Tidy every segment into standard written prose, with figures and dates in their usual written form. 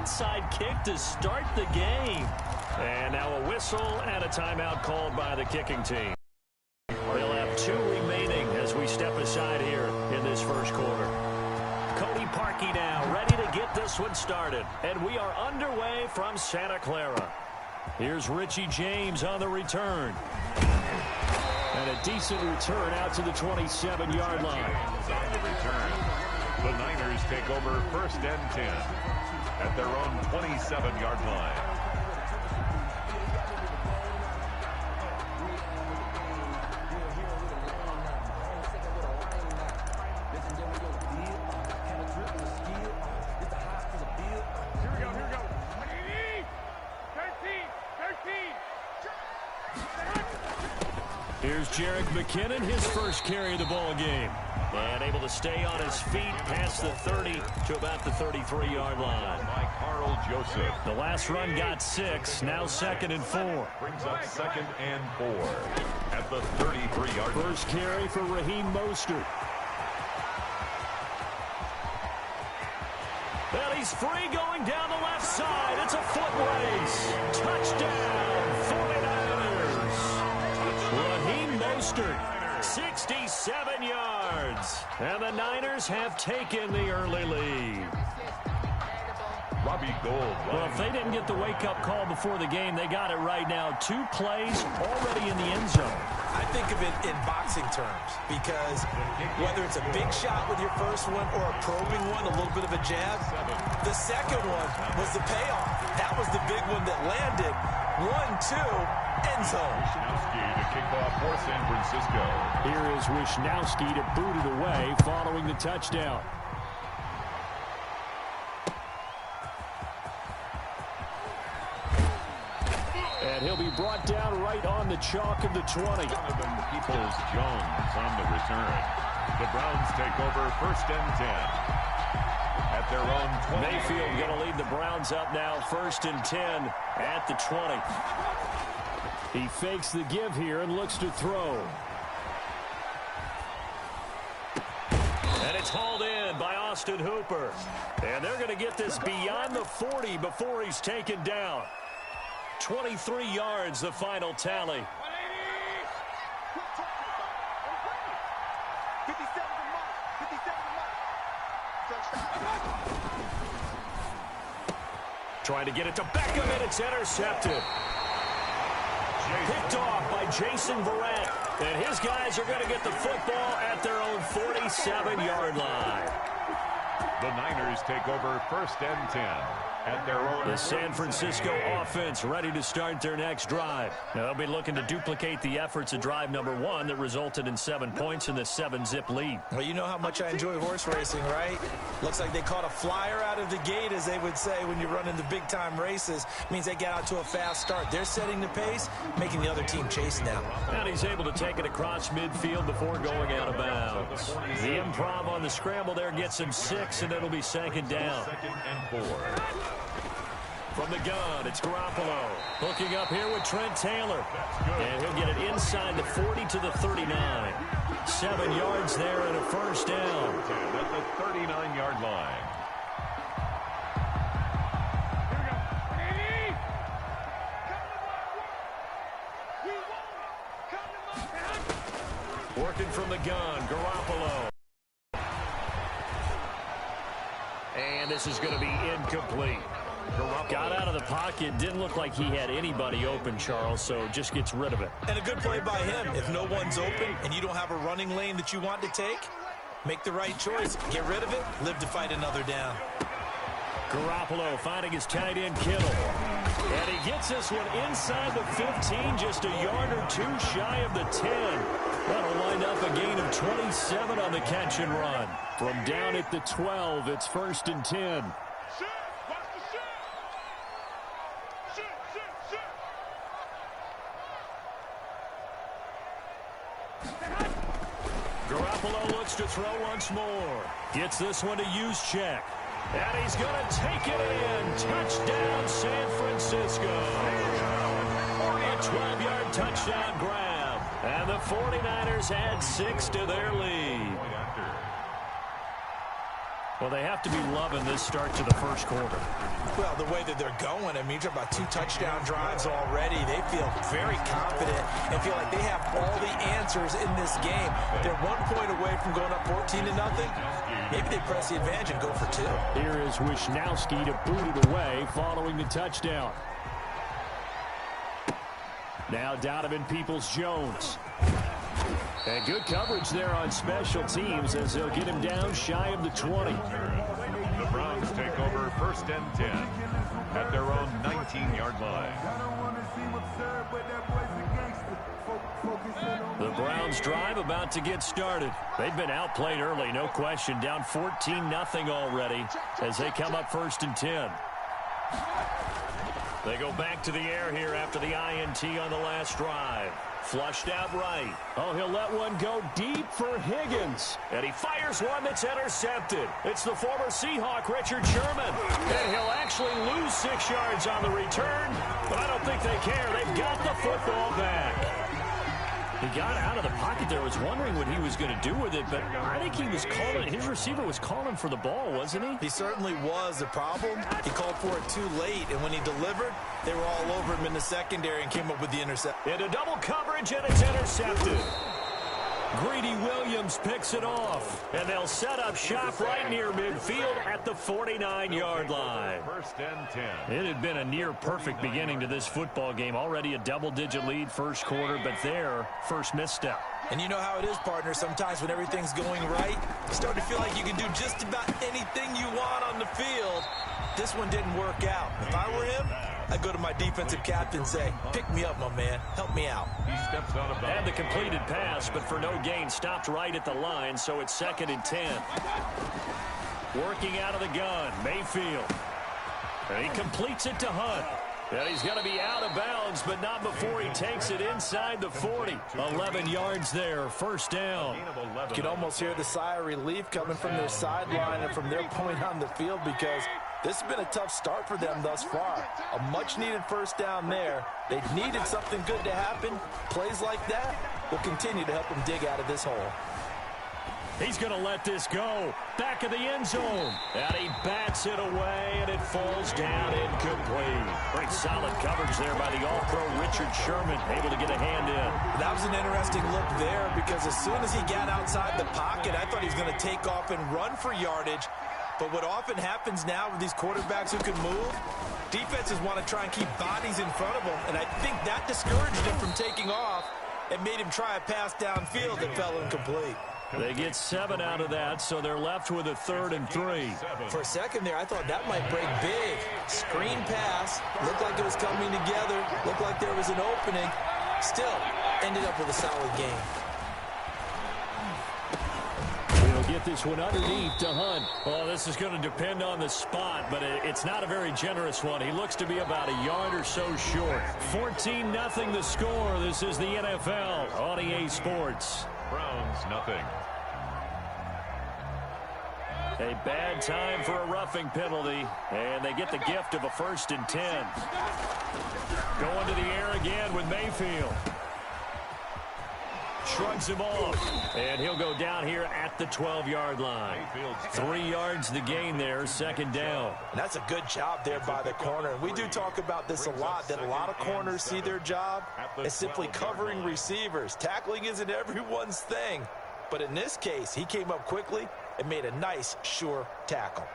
onside kick to start the game. And now a whistle and a timeout called by the kicking team. They'll have 2 remaining as we step aside here in this first quarter. Cody Parkey now ready to get this one started. And we are underway from Santa Clara. Here's Richie James on the return. And a decent return out to the 27-yard line. On the return, the Niners take over 1st and 10 at their own 27-yard line. Here's Jerick McKinnon, his first carry of the ball game. And able to stay on his feet past the 30 to about the 33-yard line. By Carl Joseph. The last run got 6, now 2nd and 4. Brings up 2nd and 4 at the 33-yard line. First carry for Raheem Mostert. And he's free going down the left side. It's a foot race. Touchdown, 49ers. Raheem Mostert, 67 yards. And the Niners have taken the early lead. Robbie Gould. Well, if they didn't get the wake-up call before the game, they got it right now. 2 plays already in the end zone. I think of it in boxing terms because whether it's a big shot with your first one or a probing one, a little bit of a jab, the second one was the payoff. That was the big one that landed. 1-2, end zone. Wishnowsky to kick off for San Francisco. Here is Wishnowsky to boot it away following the touchdown. And he'll be brought down right on the chalk of the 20. Donovan Peoples-Jones on the return. The Browns take over 1st and 10 at their own 20. Mayfield going to lead the Browns up now 1st and 10 at the 20. He fakes the give here and looks to throw. And it's hauled in by Austin Hooper. And they're going to get this beyond the 40 before he's taken down. 23 yards, the final tally. Trying to get it to Beckham, and it's intercepted. Picked off by Jason Verrett. And his guys are going to get the football at their own 47-yard line. The Niners take over 1st and 10 at their own. The San Francisco offense ready to start their next drive. Now, they'll be looking to duplicate the efforts of drive number 1 that resulted in 7 points in the 7-zip lead. Well, you know how much I enjoy horse racing, right? Looks like they caught a flyer out of the gate, as they would say when you're running the big-time races. Means they get out to a fast start. They're setting the pace, making the other team chase now. And he's able to take it across midfield before going out of bounds. The improv on the scramble there gets him 6, and it'll be 2nd down. 2nd and 4. From the gun, it's Garoppolo. Hooking up here with Trent Taylor. And he'll get it inside the 40 to the 39. 7 yards there and a 1st down. At the 39-yard line. Working from the gun, Garoppolo. And this is going to be incomplete. Got out of the pocket. Didn't look like he had anybody open, Charles, so just gets rid of it. And a good play by him. If no one's open and you don't have a running lane that you want to take, make the right choice. Get rid of it. Live to fight another down. Garoppolo finding his tight end Kittle. And he gets this one inside the 15, just a yard or 2 shy of the 10. That'll wind up a gain of 27 on the catch and run. From down at the 12, it's 1st and 10. Garoppolo looks to throw once more. Gets this one to Juszczyk. And he's going to take it in. Touchdown, San Francisco. A 12-yard touchdown grab. And the 49ers add 6 to their lead. Well, they have to be loving this start to the first quarter. Well, the way that they're going, I mean, you're talking about 2 touchdown drives already. They feel very confident and feel like they have all the answers in this game. They're 1 point away from going up 14-0. Maybe they press the advantage and go for 2. Here is Wisnowski to boot it away following the touchdown. Now Donovan Peoples-Jones. And good coverage there on special teams as they'll get him down shy of the 20. The Browns take over 1st and 10 at their own 19-yard line. The Browns drive about to get started. They've been outplayed early, no question. Down 14-0 already as they come up 1st and 10. They go back to the air here after the INT on the last drive. Flushed out right. Oh, he'll let one go deep for Higgins. And he fires one that's intercepted. It's the former Seahawk, Richard Sherman. And he'll actually lose 6 yards on the return, but I don't think they care. They've got the football back. He got out of the pocket there. I was wondering what he was going to do with it, but I think he was calling, his receiver was calling for the ball, wasn't he? He certainly was. The problem, he called for it too late, and when he delivered, they were all over him in the secondary and came up with the interception. Into double coverage, and it's intercepted. Greedy Williams picks it off, and they'll set up shop right near midfield at the 49-yard line. 1st and 10. It had been a near-perfect beginning to this football game. Already a double-digit lead first quarter, but their first misstep. And you know how it is, partner. Sometimes when everything's going right, you start to feel like you can do just about anything you want on the field. This one didn't work out. If I were him, I'd go to my defensive captain and say, pick me up, my man. Help me out. He steps out of bounds. Had the completed pass, but for no gain, stopped right at the line, so it's 2nd and 10. Working out of the gun, Mayfield. And he completes it to Hunt. And he's going to be out of bounds, but not before he takes it inside the 40. 11 yards there, 1st down. You can almost hear the sigh of relief coming from their sideline and from their point on the field because this has been a tough start for them thus far. A much-needed 1st down there. They needed something good to happen. Plays like that will continue to help them dig out of this hole. He's going to let this go. Back of the end zone. And he bats it away, and it falls down incomplete. Great solid coverage there by the All-Pro Richard Sherman. Able to get a hand in. That was an interesting look there because as soon as he got outside the pocket, I thought he was going to take off and run for yardage. But what often happens now with these quarterbacks who can move, defenses want to try and keep bodies in front of them. And I think that discouraged him from taking off and made him try a pass downfield that fell incomplete. They get 7 out of that, so they're left with a 3rd and 3. For a second there, I thought that might break big. Screen pass. Looked like it was coming together. Looked like there was an opening. Still, ended up with a solid game. He'll get this one underneath to Hunt. Oh, this is going to depend on the spot, but it's not a very generous one. He looks to be about a yard or so short. 14-0 the score. This is the NFL on EA Sports. Browns, nothing. A bad time for a roughing penalty, and they get the gift of a 1st and 10. Going to the air again with Mayfield. Shrugs him off, and he'll go down here at the 12-yard line. 3 yards the gain there, 2nd down. And that's a good job there by the corner. And we do talk about this a lot, that a lot of corners see their job as simply covering receivers. Tackling isn't everyone's thing. But in this case, he came up quickly and made a nice, sure tackle.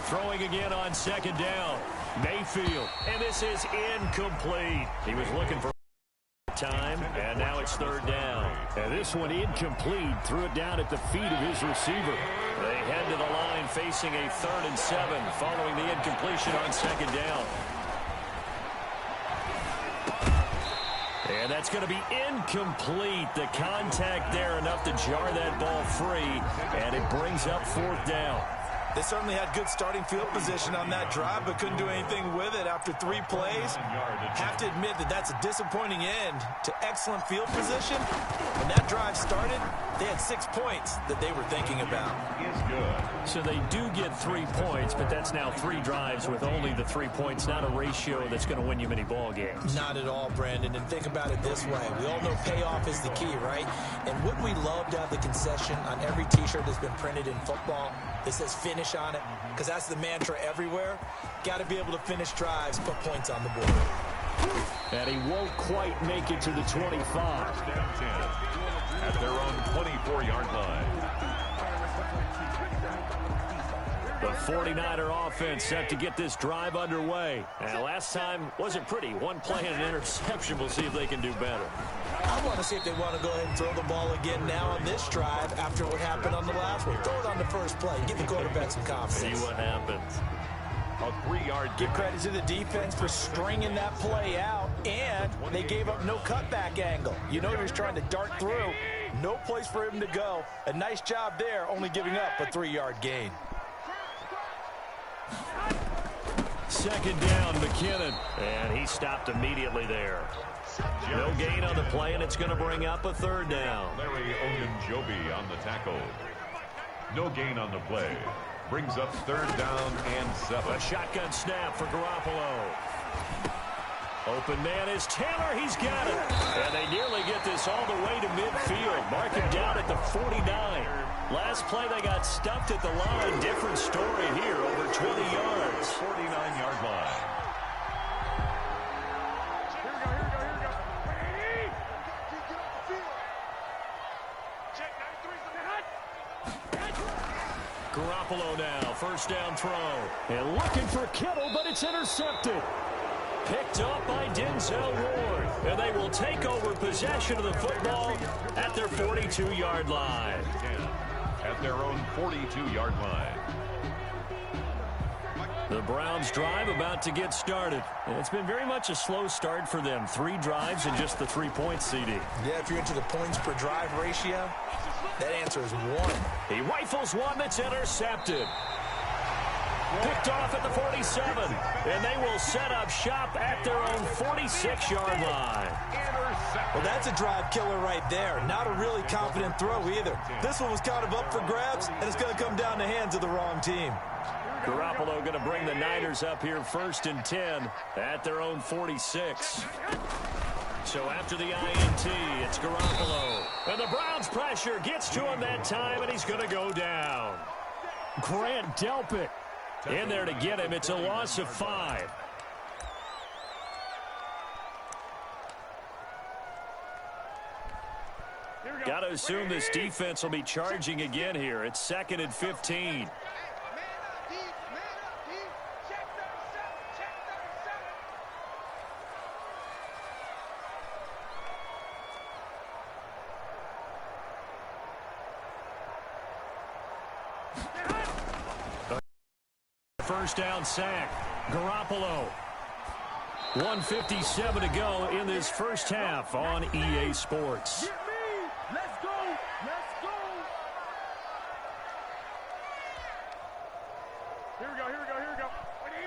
Throwing again on 2nd down. Mayfield, and this is incomplete. He was looking for time, and now it's 3rd down. And this one incomplete. Threw it down at the feet of his receiver. They head to the line facing a 3rd and 7 following the incompletion on 2nd down. And that's going to be incomplete. The contact there enough to jar that ball free, and it brings up 4th down. They certainly had good starting field position on that drive, but couldn't do anything with it after 3 plays. Have to admit that that's a disappointing end to excellent field position, and that drive started, they had 6 points that they were thinking about. Is good. So they do get 3 points, but that's now 3 drives with only the 3 points, not a ratio that's going to win you many ball games. Not at all, Brandon. And think about it this way. We all know payoff is the key, right? And wouldn't we love to have the concession on every T-shirt that's been printed in football that says finish on it? Because that's the mantra everywhere. Got to be able to finish drives, put points on the board. And he won't quite make it to the 25. First and 10 at their own 24-yard line. The 49er offense set to get this drive underway. And last time wasn't pretty. One play and an interception. We'll see if they can do better. I want to see if they want to go ahead and throw the ball again now on this drive after what happened on the last one. Throw it on the first play. Give the quarterback some confidence. See what happens. A 3-yard Give credit to the defense for stringing that play out, and they gave up no cutback angle. You know he was trying to dart through. No place for him to go. A nice job there, only giving up a 3-yard gain. Second down, McKinnon. And he stopped immediately there. No gain on the play, and it's going to bring up a third down. Larry Ogunjobi on the tackle. No gain on the play. Brings up third down and 7. A shotgun snap for Garoppolo. Open man is Taylor. He's got it. And they nearly get this all the way to midfield. Mark him down at the 49. Last play they got stuffed at the line. Different story here. Over 20 yards. 49-yard line. Garoppolo now, first down throw. And looking for Kittle, but it's intercepted. Picked up by Denzel Ward. And they will take over possession of the football at their 42-yard line. At their own 42-yard line. The Browns drive about to get started. And it's been very much a slow start for them. 3 drives and just the 3 points, CD. Yeah, if you're into the points per drive ratio, that answer is 1. He rifles one that's intercepted. Picked off at the 47. And they will set up shop at their own 46-yard line. Well, that's a drive killer right there. Not a really confident throw either. This one was kind of up for grabs, and it's going to come down the hands of the wrong team. Garoppolo going to bring the Niners up here first and 10 at their own 46. So after the INT, it's Garoppolo. And the Browns pressure gets to him that time, and he's going to go down. Grant Delpit in there to get him. It's a loss of 5. Got to assume this defense will be charging again here. It's 2nd and 15. First down sack. Garoppolo. 1:57 to go in this first half on EA Sports. Let's go. Let's go. Here we go. Here we go. Here we go.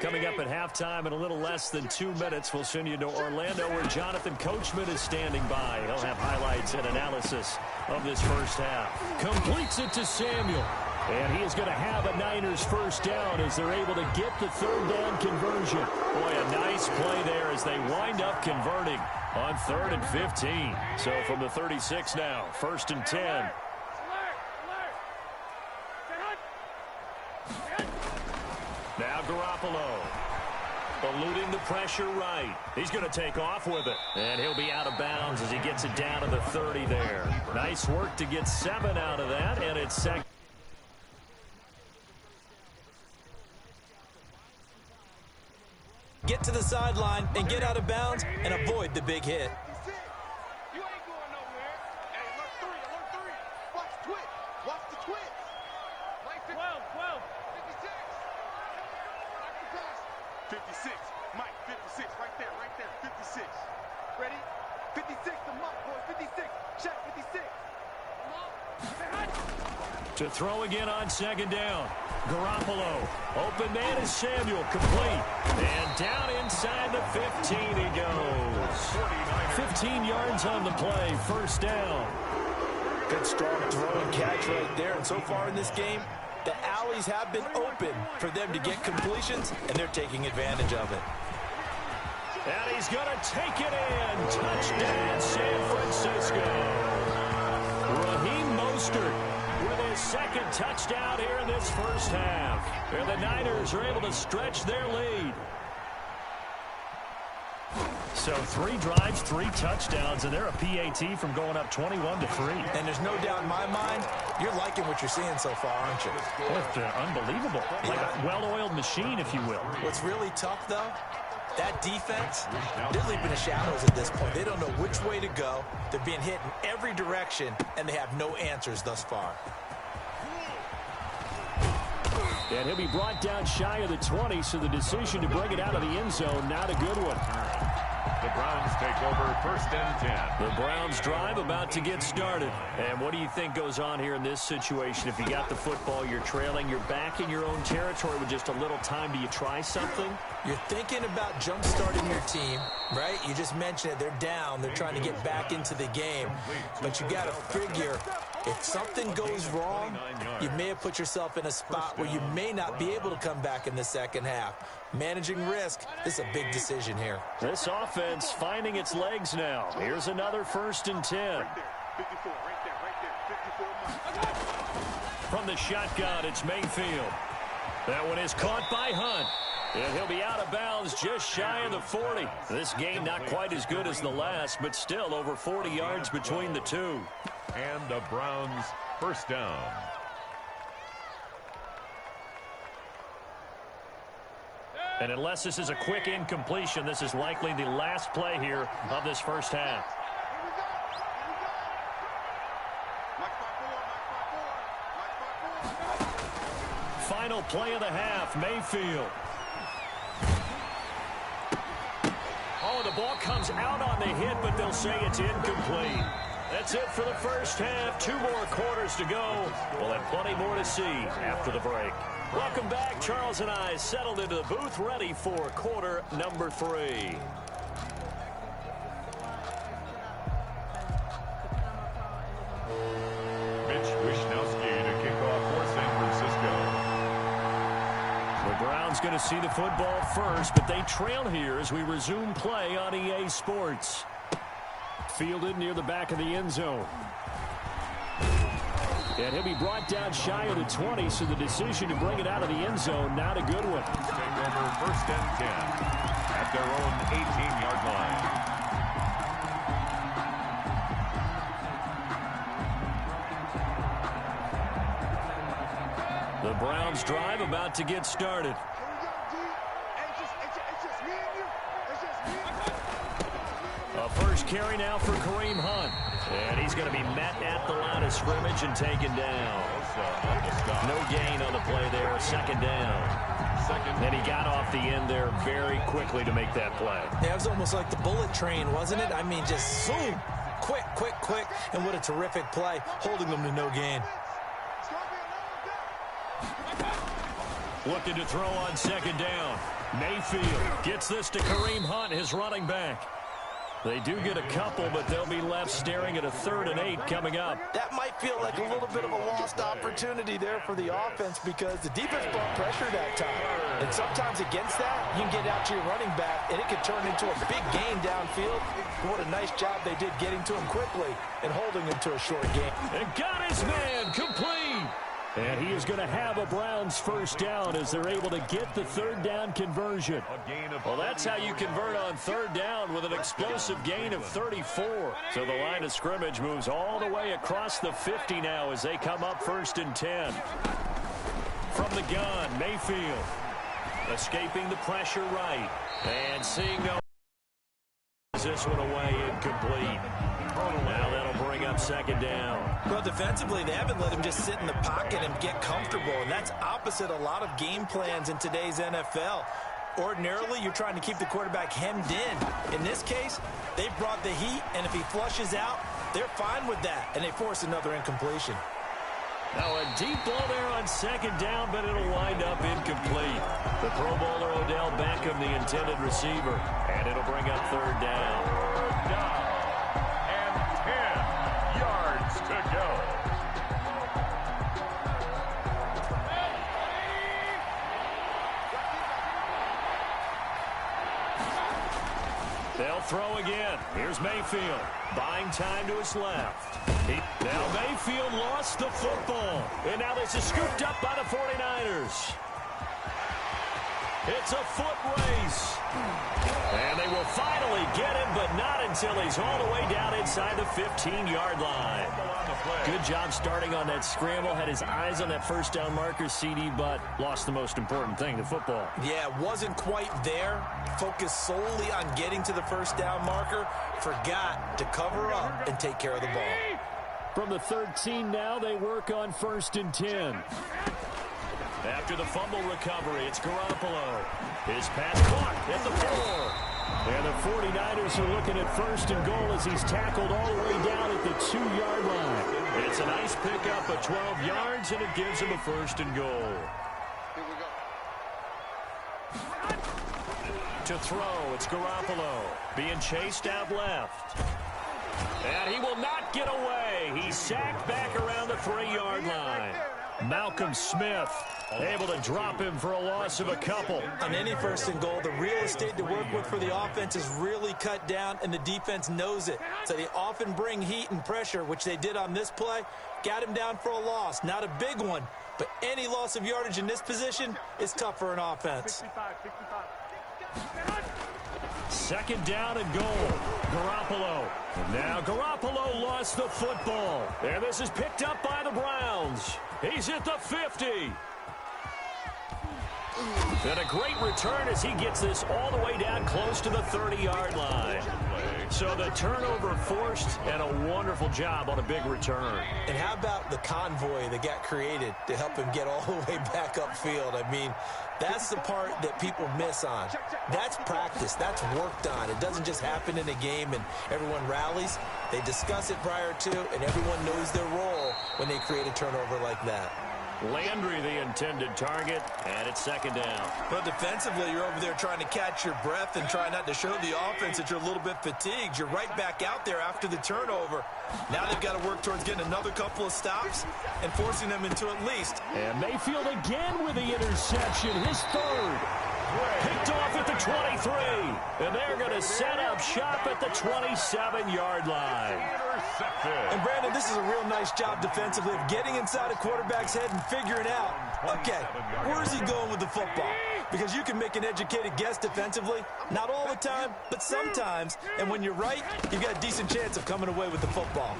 Coming up at halftime in a little less than 2 minutes, we'll send you to Orlando where Jonathan Coachman is standing by. He'll have highlights and analysis of this first half. Completes it to Samuel. And he is going to have a Niners first down as they're able to get the third down conversion. Boy, a nice play there as they wind up converting on 3rd and 15. So from the 36 now, 1st and 10. Now Garoppolo. Eluding the pressure right. He's going to take off with it. And he'll be out of bounds as he gets it down to the 30 there. Nice work to get 7 out of that, and it's second. Get to the sideline and get out of bounds and avoid the big hit. You ain't going nowhere. Hey, alert 3. Watch the twitch. Watch the twitch. 12. 56. Mike, 56. Right there. 56. Ready? 56. The mark, boys. 56. Check 56. To throw again on 2nd down. Garoppolo. Open man is Samuel. Complete. And down inside the 15 he goes. 15 yards on the play. First down. Good, strong throw and catch right there. And so far in this game, the alleys have been open for them to get completions, and they're taking advantage of it. And he's going to take it in. Touchdown, San Francisco. Raheem Mostert with his second touchdown here in this first half. And the Niners are able to stretch their lead. So 3 drives, 3 touchdowns, and they're a PAT from going up 21-3. And there's no doubt in my mind, you're liking what you're seeing so far, aren't you? It's unbelievable. Like a well-oiled machine, if you will. What's really tough, though, that defense, they're leaping the shadows at this point. They don't know which way to go. They're being hit in every direction, and they have no answers thus far. And he'll be brought down shy of the 20, so the decision to bring it out of the end zone, not a good one. The Browns take over first and 10. The Browns drive about to get started. And what do you think goes on here in this situation? If you got the football, you're trailing, you're back in your own territory with just a little time. Do you try something? You're thinking about jump-starting your team, right? You just mentioned it. They're down. They're trying to get back into the game. But you got to figure, if something goes wrong, you may have put yourself in a spot where you may not be able to come back in the second half. Managing risk, this is a big decision here. This offense finding its legs now. Here's another 1st and 10. From the shotgun, it's Mayfield. That one is caught by Hunt. And he'll be out of bounds just shy of the 40. This game not quite as good as the last, but still over 40 yards between the two. And the Browns first down. And unless this is a quick incompletion, this is likely the last play here of this first half. Final play of the half, Mayfield. Oh, the ball comes out on the hit, but they'll say it's incomplete. That's it for the first half. 2 more quarters to go. We'll have plenty more to see after the break. Welcome back. Charles and I settled into the booth, ready for quarter number 3. Mitch Wishnowsky to kick off for San Francisco. The Browns going to see the football first, but they trail here as we resume play on EA Sports. Fielded near the back of the end zone. And he'll be brought down shy of the 20, so the decision to bring it out of the end zone, not a good one. Take over first and 10 at their own 18-yard line. The Browns drive about to get started. A first carry now for Kareem Hunt. And he's going to be met at the line of scrimmage and taken down. No gain on the play there. 2nd down. And he got off the end there very quickly to make that play. Yeah, it was almost like the bullet train, wasn't it? I mean, just zoom. Quick, quick, quick. And what a terrific play, holding them to no gain. Looking to throw on 2nd down. Mayfield gets this to Kareem Hunt, his running back. They do get a couple, but they'll be left staring at a 3rd and 8 coming up. That might feel like a little bit of a lost opportunity there for the offense because the defense brought pressure that time. And sometimes against that, you can get out to your running back, and it could turn into a big gain downfield. What a nice job they did getting to him quickly and holding him to a short gain. And got his man complete. And he is going to have a Browns first down as they're able to get the 3rd down conversion. Well, that's how you convert on 3rd down with an explosive gain of 34. So the line of scrimmage moves all the way across the 50 now as they come up 1st and 10. From the gun, Mayfield escaping the pressure right. And seeing no. This one away, incomplete. Now that'll bring up 2nd down. Well, defensively, they haven't let him just sit in the pocket and get comfortable, and that's opposite a lot of game plans in today's NFL. Ordinarily, you're trying to keep the quarterback hemmed in. In this case, they brought the heat, and if he flushes out, they're fine with that, and they force another incompletion. Now a deep ball there on 2nd down, but it'll wind up incomplete. The Pro Bowler Odell Beckham, the intended receiver, and it'll bring up 3rd down. 3rd down and 10 yards to go. throw again. Here's Mayfield. Buying time to his left. Now Mayfield lost the football. And now this is scooped up by the 49ers. It's a foot race. And they will finally get him, but not until he's all the way down inside the 15-yard line. Good job starting on that scramble. Had his eyes on that first down marker, CD, but lost the most important thing, the football. Yeah, wasn't quite there. Focused solely on getting to the first down marker. Forgot to cover up and take care of the ball. From the 13 now, they work on 1st and 10. After the fumble recovery, it's Garoppolo. His pass caught at the 4. And the 49ers are looking at 1st and goal as he's tackled all the way down at the 2-yard line. It's a nice pickup of 12 yards, and it gives him a 1st and goal. To throw, it's Garoppolo. Being chased out left. And he will not get away. He's sacked back around the 3-yard line. Malcolm Smith able to drop him for a loss of a couple. On any 1st and goal, the real estate to work with for the offense is really cut down, and the defense knows it. So they often bring heat and pressure, which they did on this play. Got him down for a loss. Not a big one, but any loss of yardage in this position is tough for an offense. 2nd down and goal. Garoppolo. Now Garoppolo lost the football. And this is picked up by the Browns. He's at the 50. And a great return as he gets this all the way down close to the 30-yard line. So the turnover forced, and a wonderful job on a big return. And how about the convoy that got created to help him get all the way back upfield? I mean, that's the part that people miss on. That's practice. That's worked on. It doesn't just happen in a game and everyone rallies. They discuss it prior to, and everyone knows their role when they create a turnover like that. Landry the intended target, and it's 2nd down. But defensively, you're over there trying to catch your breath and try not to show the offense that you're a little bit fatigued. You're right back out there after the turnover. Now they've got to work towards getting another couple of stops and forcing them into at least. And Mayfield again with the interception, his 3rd. Picked off at the 23. And they're going to set up shop at the 27-yard line. And Brandon, this is a real nice job defensively of getting inside a quarterback's head and figuring out, okay, where's he going with the football? Because you can make an educated guess defensively, not all the time, but sometimes. And when you're right, you've got a decent chance of coming away with the football.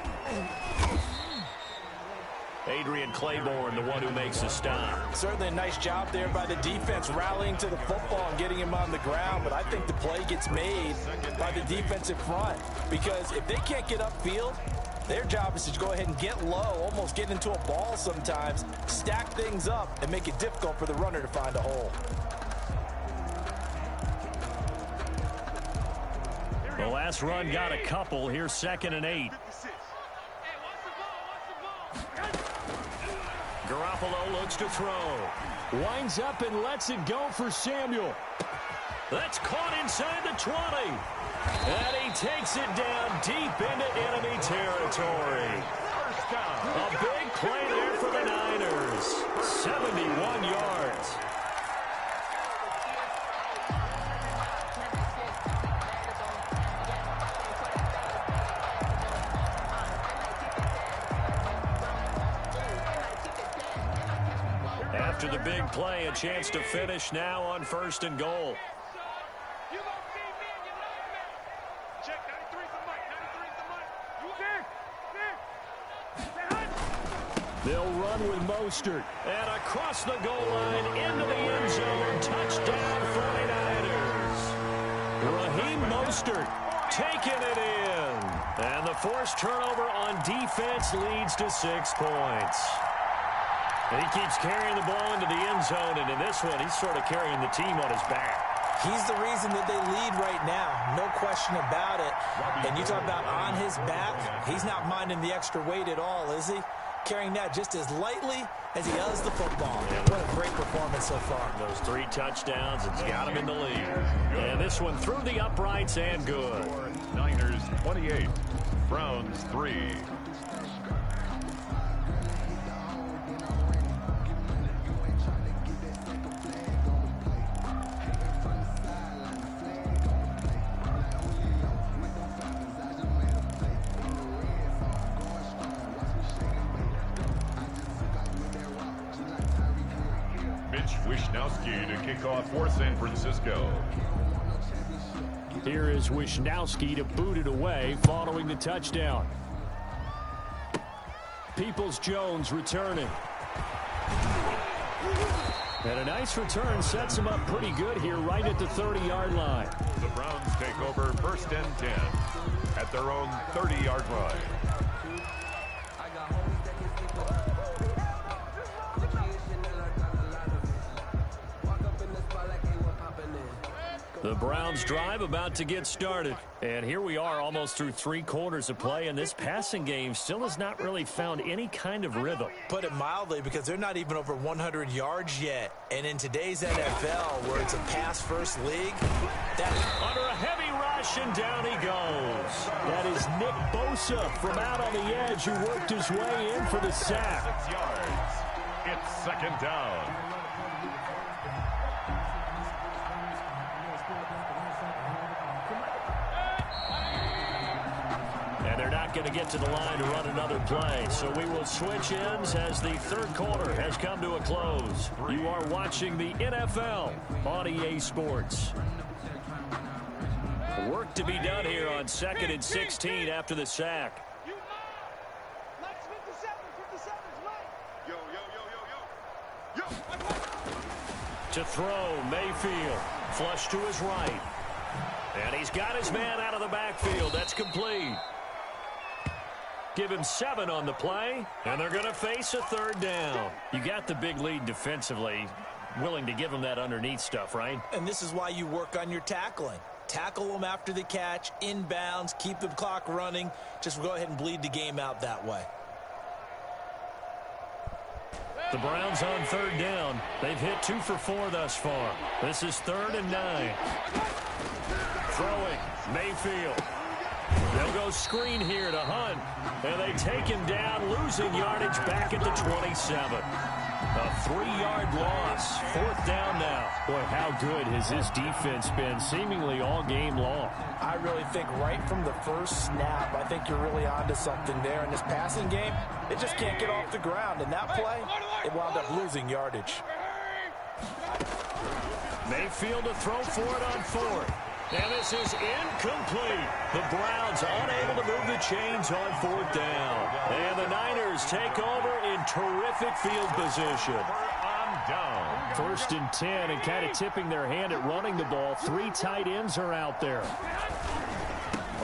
Adrian Claiborne, the one who makes the stop. Certainly a nice job there by the defense rallying to the football and getting him on the ground, but I think the play gets made by the defensive front because if they can't get upfield, their job is to go ahead and get low, almost get into a ball sometimes, stack things up, and make it difficult for the runner to find a hole. The last run got a couple. Here's 2nd and 8. Garoppolo looks to throw. Winds up and lets it go for Samuel. That's caught inside the 20. And he takes it down deep into enemy territory. A big play there for the Niners. 71 yards. After the big play, a chance to finish now on 1st and goal. They'll run with Mostert. And across the goal line, into the end zone. Touchdown, 49ers. Raheem Mostert taking it in. And the forced turnover on defense leads to 6 points. And he keeps carrying the ball into the end zone, and in this one, he's sort of carrying the team on his back. He's the reason that they lead right now, no question about it. And you talk about on his back, he's not minding the extra weight at all, is he? Carrying that just as lightly as he does the football. What a great performance so far. Those 3 touchdowns, it's got him in the lead. And this one through the uprights and good. Niners 28, Browns 3. Mitch Wishnowsky to kick off for San Francisco. Here is Wishnowsky to boot it away following the touchdown. Peoples-Jones returning. And a nice return sets him up pretty good here right at the 30-yard line. The Browns take over 1st and 10 at their own 30-yard line. The Browns drive about to get started. And here we are almost through 3 quarters of play, and this passing game still has not really found any kind of rhythm. Put it mildly, because they're not even over 100 yards yet. And in today's NFL, where it's a pass-first league, under a heavy rush, and down he goes. That is Nick Bosa from out on the edge who worked his way in for the sack. 6 yards. It's 2nd down. They're not going to get to the line to run another play, so we will switch ends as the 3rd quarter has come to a close. You are watching the NFL on EA Sports. Work to be done here on 2nd and 16 after the sack. To throw, Mayfield. Flush to his right. And he's got his man out of the backfield. That's complete. Give him 7 on the play, and they're going to face a 3rd down. You got the big lead defensively, willing to give him that underneath stuff, right? And this is why you work on your tackling. Tackle them after the catch, inbounds, keep the clock running. Just go ahead and bleed the game out that way. The Browns on 3rd down. They've hit 2 for 4 thus far. This is 3rd and 9. Throwing, Mayfield. They'll go screen here to Hunt. And they take him down, losing yardage back at the 27. A 3-yard loss. 4th down now. Boy, how good has this defense been seemingly all game long? I really think right from the first snap, I think you're really onto something there. In this passing game, it just can't get off the ground. And that play, it wound up losing yardage. Mayfield to throw for it on 4th. And this is incomplete. The Browns unable to move the chains on 4th down. And the Niners take over in terrific field position. Down. 1st and 10, and kind of tipping their hand at running the ball. 3 tight ends are out there.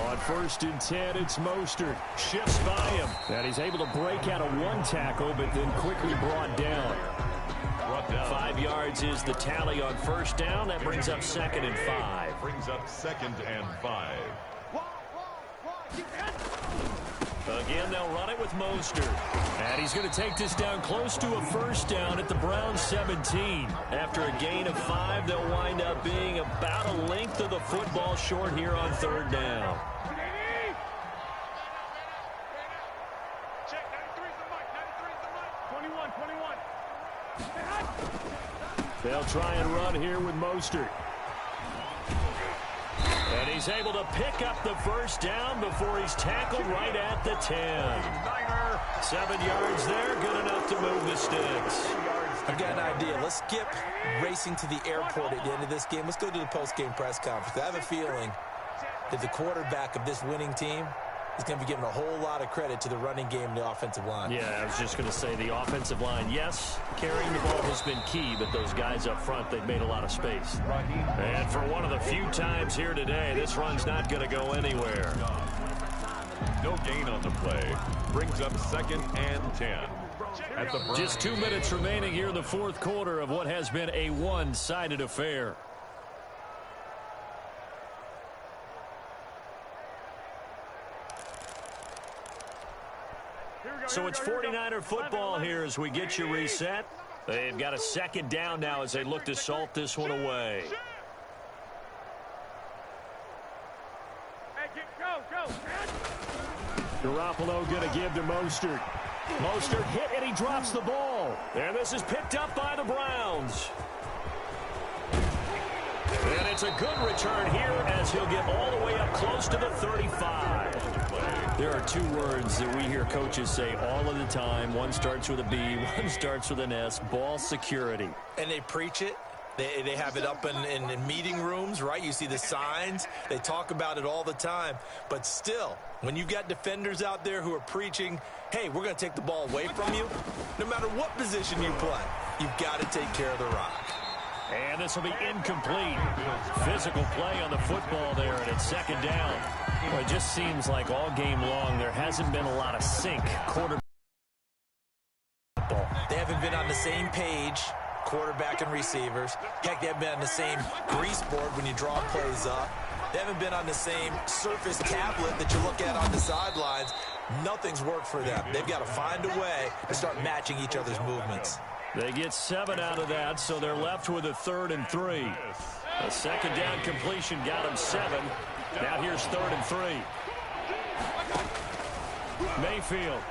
On 1st and 10, it's Mostert. Shifts by him. And he's able to break out a 1 tackle, but then quickly brought down. 5 yards is the tally on 1st down. That brings up 2nd and 5. Brings up 2nd and 5. Again, they'll run it with Mostert. And he's going to take this down close to a 1st down at the Browns 17. After a gain of 5, they'll wind up being about a length of the football short here on 3rd down. Check, 93's the mic, 93's the mic. 21. They'll try and run here with Mostert. And he's able to pick up the 1st down before he's tackled right at the 10. 7 yards there, good enough to move the sticks. I've got an idea. Let's skip racing to the airport at the end of this game. Let's go to the post-game press conference. I have a feeling that the quarterback of this winning team is going to be giving a whole lot of credit to the running game and the offensive line. Yeah, I was just going to say the offensive line, yes, carrying the ball has been key, but those guys up front, they've made a lot of space. And for one of the few times here today, this run's not going to go anywhere. No gain on the play. Brings up 2nd and 10. At the just 2 minutes remaining here in the 4th quarter of what has been a one-sided affair. So it's 49er football here as we get you reset. They've got a 2nd down now as they look to salt this one away. Garoppolo going to give to Mostert. Mostert hit and he drops the ball. And this is picked up by the Browns. And it's a good return here as he'll get all the way up close to the 35. There are two words that we hear coaches say all of the time. One starts with a B, one starts with an S, ball security. And they preach it. They have it up in meeting rooms, right? You see the signs. They talk about it all the time. But still, when you've got defenders out there who are preaching, hey, we're going to take the ball away from you, no matter what position you play, you've got to take care of the rock. And this will be incomplete. Physical play on the football there, and it's second down. Well, it just seems like all game long there hasn't been a lot of sync quarterback. They haven't been on the same page, quarterback and receivers. Heck, they haven't been on the same grease board when you draw plays up. They haven't been on the same surface tablet that you look at on the sidelines. Nothing's worked for them. They've got to find a way to start matching each other's movements. They get 7 out of that, so they're left with a 3rd and 3. A second down completion got them 7. Now here's 3rd and 3. Mayfield.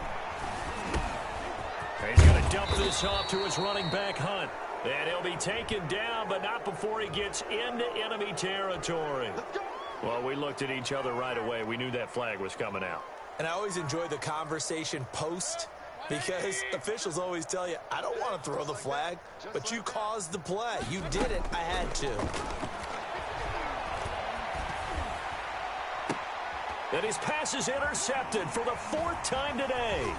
He's going to dump this off to his running back, Hunt. And he'll be taken down, but not before he gets into enemy territory. Well, we looked at each other right away. We knew that flag was coming out. And I always enjoy the conversation post, because officials always tell you, I don't want to throw the flag, but you caused the play. You did it. I had to. And his pass is intercepted for the 4th time today.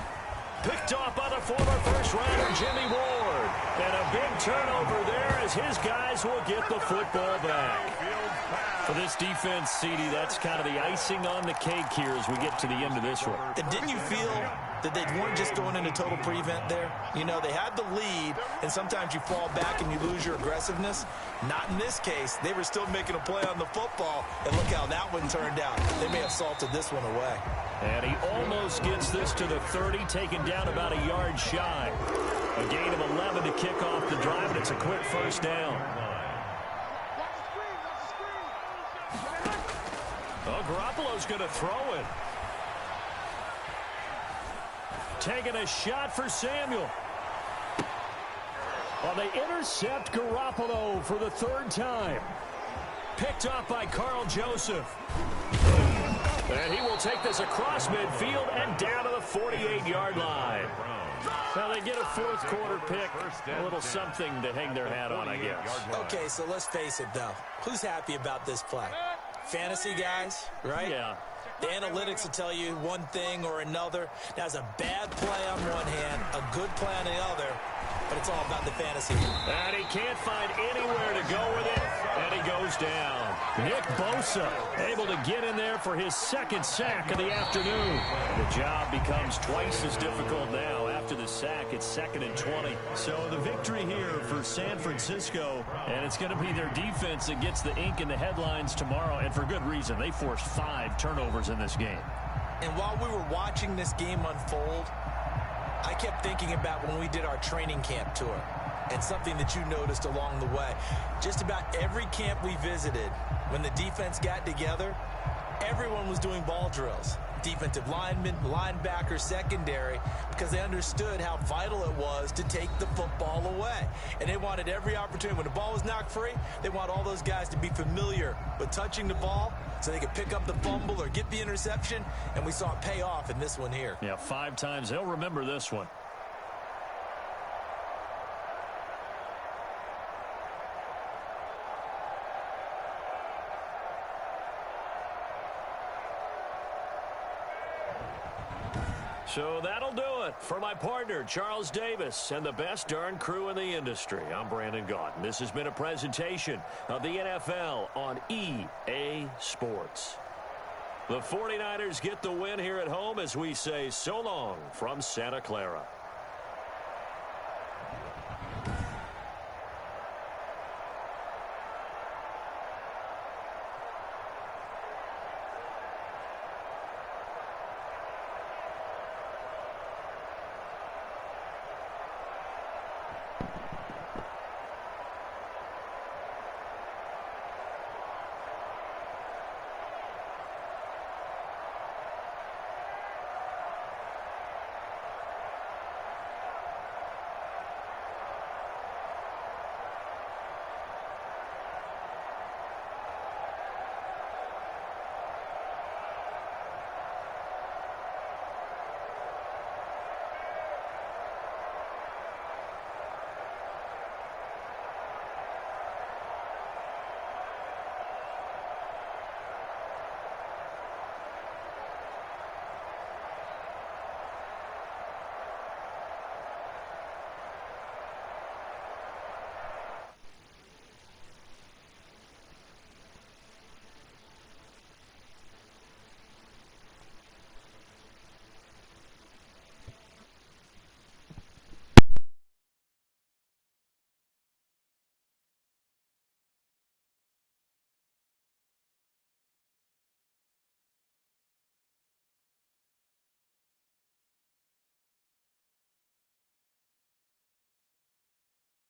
Picked off by the former first-rounder Jimmy Ward. And a big turnover there as his guys will get the football back. For this defense, CD, that's kind of the icing on the cake here as we get to the end of this one. And didn't you feel that they weren't just going into total prevent there? You know, they had the lead, and sometimes you fall back and you lose your aggressiveness. Not in this case. They were still making a play on the football, and look how that one turned out. They may have salted this one away. And he almost gets this to the 30, taken down about a yard shy. A gain of 11 to kick off the drive, and it's a quick first down. Oh, Garoppolo's going to throw it. Taking a shot for Samuel. Well, they intercept Garoppolo for the 3rd time. Picked off by Carl Joseph. And he will take this across midfield and down to the 48-yard line. Now they get a 4th quarter pick. A little something to hang their hat on, I guess. Okay, so let's face it, though. Who's happy about this play? Fantasy guys, right? Yeah. The analytics will tell you one thing or another. That's a bad play on one hand, a good play on the other, but it's all about the fantasy. And he can't find anywhere to go with it, and he goes down. Nick Bosa able to get in there for his 2nd sack of the afternoon. The job becomes twice as difficult now. After the sack, it's 2nd and 20. So the victory here for San Francisco, and it's going to be their defense that gets the ink in the headlines tomorrow, and for good reason. They forced 5 turnovers in this game. And while we were watching this game unfold, I kept thinking about when we did our training camp tour and something that you noticed along the way. Just about every camp we visited, when the defense got together, everyone was doing ball drills. Defensive linemen, linebackers, secondary, because they understood how vital it was to take the football away. And they wanted every opportunity. When the ball was knocked free, they want all those guys to be familiar with touching the ball so they could pick up the fumble or get the interception. And we saw it pay off in this one here. Yeah, 5 times. They'll remember this one. So that'll do it for my partner, Charles Davis, and the best darn crew in the industry. I'm Brandon Gaudin. This has been a presentation of the NFL on EA Sports. The 49ers get the win here at home as we say so long from Santa Clara.